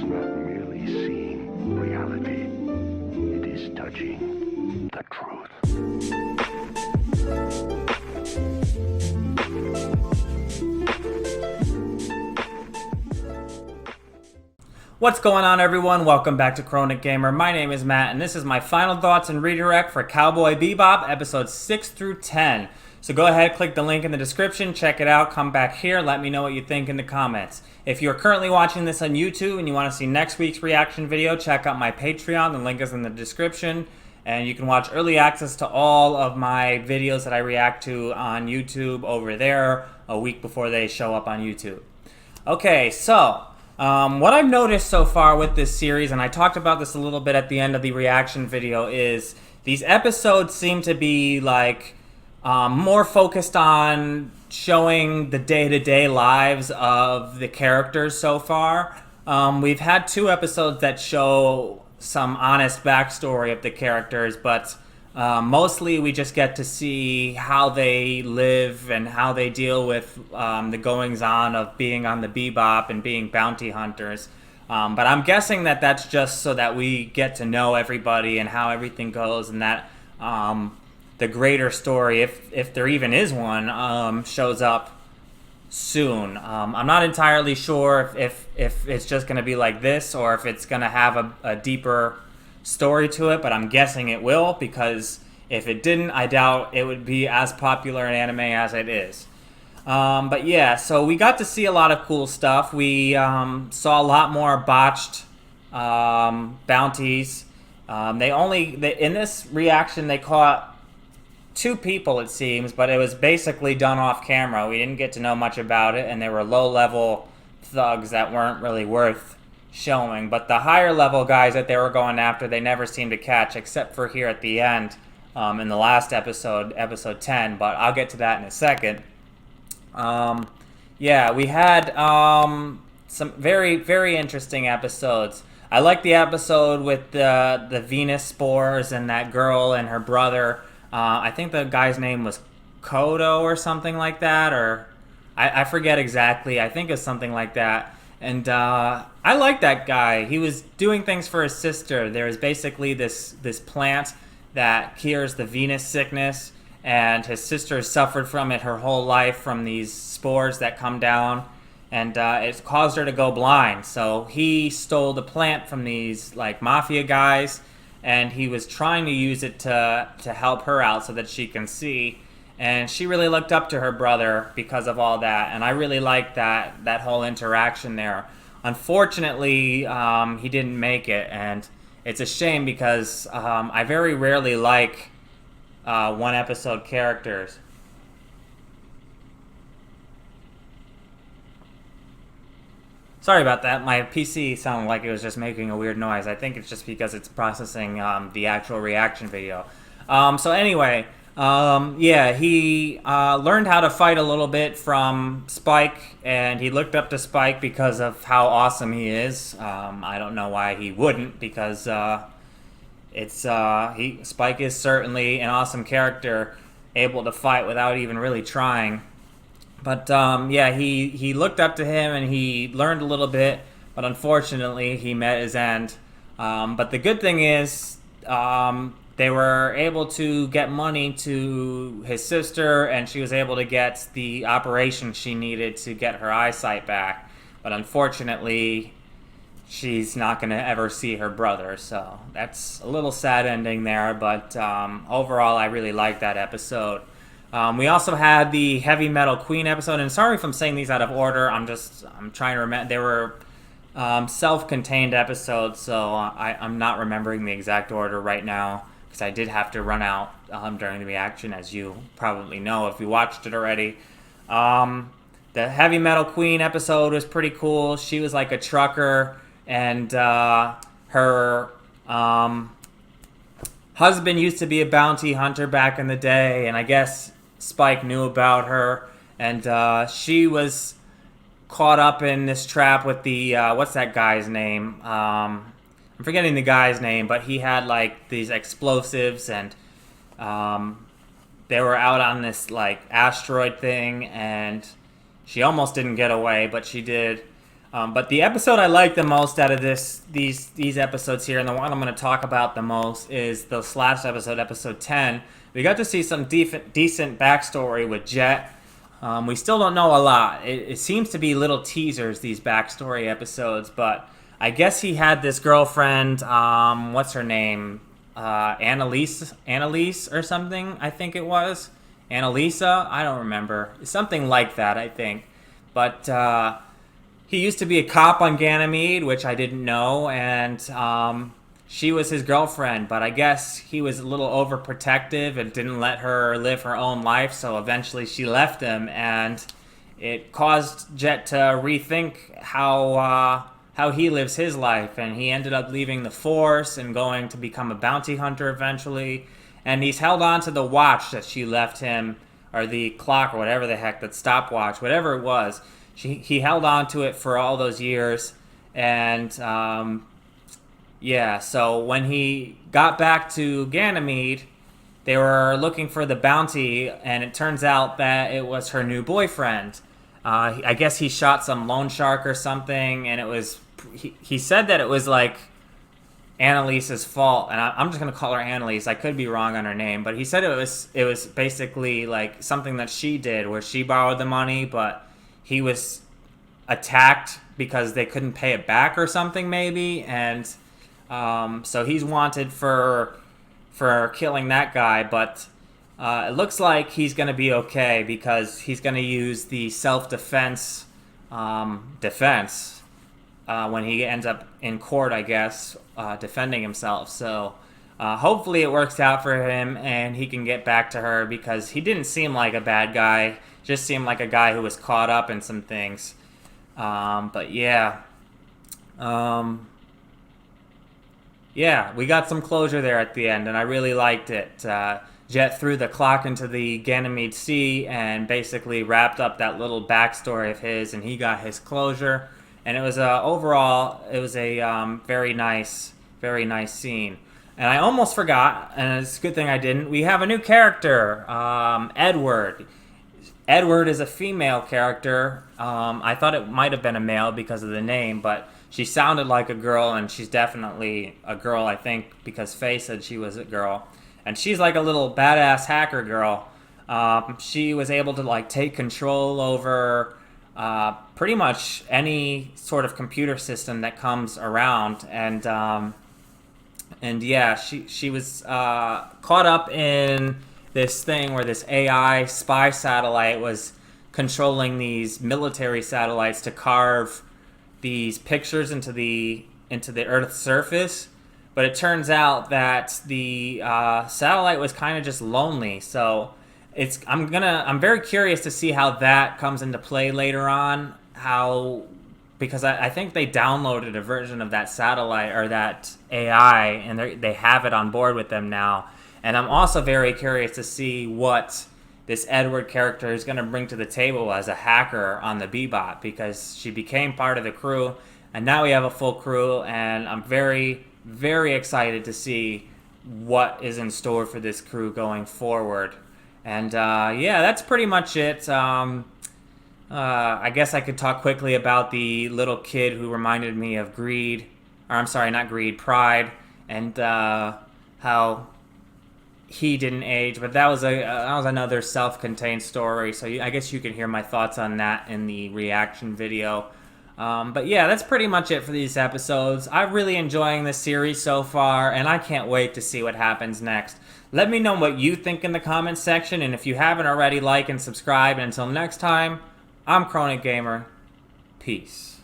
not merely seeing reality, it is touching the truth. What's going on, everyone? Welcome back to Chronic Gamer. My name is Matt, and this is my final thoughts and redirect for Cowboy Bebop, episodes 6 through 10. So go ahead, click the link in the description, check it out, come back here, let me know what you think in the comments. If you're currently watching this on YouTube and you want to see next week's reaction video, check out my Patreon, the link is in the description. And you can watch early access to all of my videos that I react to on YouTube over there a week before they show up on YouTube. Okay, so what I've noticed so far with this series, and I talked about this a little bit at the end of the reaction video, is these episodes seem to be like more focused on showing the day-to-day lives of the characters so far. We've had 2 episodes that show some honest backstory of the characters, but mostly we just get to see how they live and how they deal with the goings-on of being on the Bebop and being bounty hunters. But I'm guessing that that's just so that we get to know everybody and how everything goes, and that the greater story, if there even is one, shows up soon. I'm not entirely sure if it's just going to be like this or if it's going to have a deeper story to it, but I'm guessing it will, because if it didn't, I doubt it would be as popular in anime as it is. But yeah, so we got to see a lot of cool stuff. We saw a lot more botched bounties. In this reaction, they caught 2 people, it seems, but it was basically done off camera. We didn't get to know much about it, and they were low-level thugs that weren't really worth showing. But the higher level guys that they were going after, they never seemed to catch, except for here at the end in the last episode, episode 10, but I'll get to that in a second. Yeah, we had some very, very interesting episodes. I like the episode with the Venus spores and that girl and her brother. I think the guy's name was Kodo or something like that, or I forget exactly. I think it's something like that. And I like that guy. He was doing things for his sister. There's basically this plant that cures the Venus sickness, and his sister has suffered from it her whole life, from these spores that come down, and it's caused her to go blind. So he stole the plant from these like mafia guys, and he was trying to use it to help her out so that she can see. And she really looked up to her brother because of all that, and I really liked that whole interaction there. Unfortunately, he didn't make it, and it's a shame because I very rarely like one-episode characters. Sorry about that. My PC sounded like it was just making a weird noise. I think it's just because it's processing the actual reaction video. So anyway, yeah, he learned how to fight a little bit from Spike, and he looked up to Spike because of how awesome he is. I don't know why he wouldn't, because Spike is certainly an awesome character, able to fight without even really trying. But yeah, he looked up to him and he learned a little bit, but unfortunately he met his end. But the good thing is, they were able to get money to his sister, and she was able to get the operation she needed to get her eyesight back. But unfortunately, she's not going to ever see her brother, so that's a little sad ending there. But overall, I really liked that episode. We also had the Heavy Metal Queen episode, and sorry if I'm saying these out of order. I'm trying to remember. They were self-contained episodes, so I'm not remembering the exact order right now, because I did have to run out during the reaction, as you probably know if you watched it already. The Heavy Metal Queen episode was pretty cool. She was like a trucker, and her husband used to be a bounty hunter back in the day, and I guess Spike knew about her, and she was caught up in this trap with the, what's that guy's name? I'm forgetting the guy's name, but he had like these explosives, and they were out on this like asteroid thing, and she almost didn't get away, but she did. But the episode I like the most out of these episodes here, and the one I'm going to talk about the most, is the last episode, episode 10. We got to see some decent backstory with Jett. We still don't know a lot. It seems to be little teasers, these backstory episodes, but I guess he had this girlfriend, what's her name? Annalise or something, I think it was. Annalisa? I don't remember. Something like that, I think. But he used to be a cop on Ganymede, which I didn't know, and she was his girlfriend, but I guess he was a little overprotective and didn't let her live her own life, so eventually she left him, and it caused Jett to rethink how he lives his life, and he ended up leaving the force and going to become a bounty hunter eventually, and he's held on to the watch that she left him, or the clock, or whatever the heck, that stopwatch, whatever it was. He held on to it for all those years, and yeah, so when he got back to Ganymede, they were looking for the bounty, and it turns out that it was her new boyfriend. I guess he shot some loan shark or something, and it was, he said that it was like Annalise's fault, and I'm just going to call her Annalise. I could be wrong on her name, but he said it was basically like something that she did, where she borrowed the money, but he was attacked because they couldn't pay it back or something, maybe, and so he's wanted for killing that guy, but it looks like he's going to be okay because he's going to use the self-defense defense when he ends up in court, I guess, defending himself. So hopefully it works out for him and he can get back to her, because he didn't seem like a bad guy, just seemed like a guy who was caught up in some things. But yeah. Yeah, we got some closure there at the end, and I really liked it. Jett threw the clock into the Ganymede Sea and basically wrapped up that little backstory of his, and he got his closure. And it was overall, it was a very nice scene. And I almost forgot, and it's a good thing I didn't. We have a new character, Edward. Edward is a female character. I thought it might have been a male because of the name, but she sounded like a girl, and she's definitely a girl, I think, because Faye said she was a girl. And she's like a little badass hacker girl. She was able to like take control over pretty much any sort of computer system that comes around, and yeah, she was caught up in this thing where this AI spy satellite was controlling these military satellites to carve these pictures into the Earth's surface. But it turns out that the satellite was kind of just lonely. So I'm very curious to see how that comes into play later on. Because I think they downloaded a version of that satellite or that AI, and they have it on board with them now. And I'm also very curious to see what this Edward character is going to bring to the table as a hacker on the Bebop, because she became part of the crew, and now we have a full crew, and I'm very, very excited to see what is in store for this crew going forward. And yeah, that's pretty much it. I guess I could talk quickly about the little kid who reminded me of Pride, and how he didn't age, but that was another self-contained story. So I guess you can hear my thoughts on that in the reaction video. But yeah, that's pretty much it for these episodes. I'm really enjoying this series so far, and I can't wait to see what happens next. Let me know what you think in the comments section, and if you haven't already, like and subscribe. And until next time, I'm Chronic Gamer. Peace.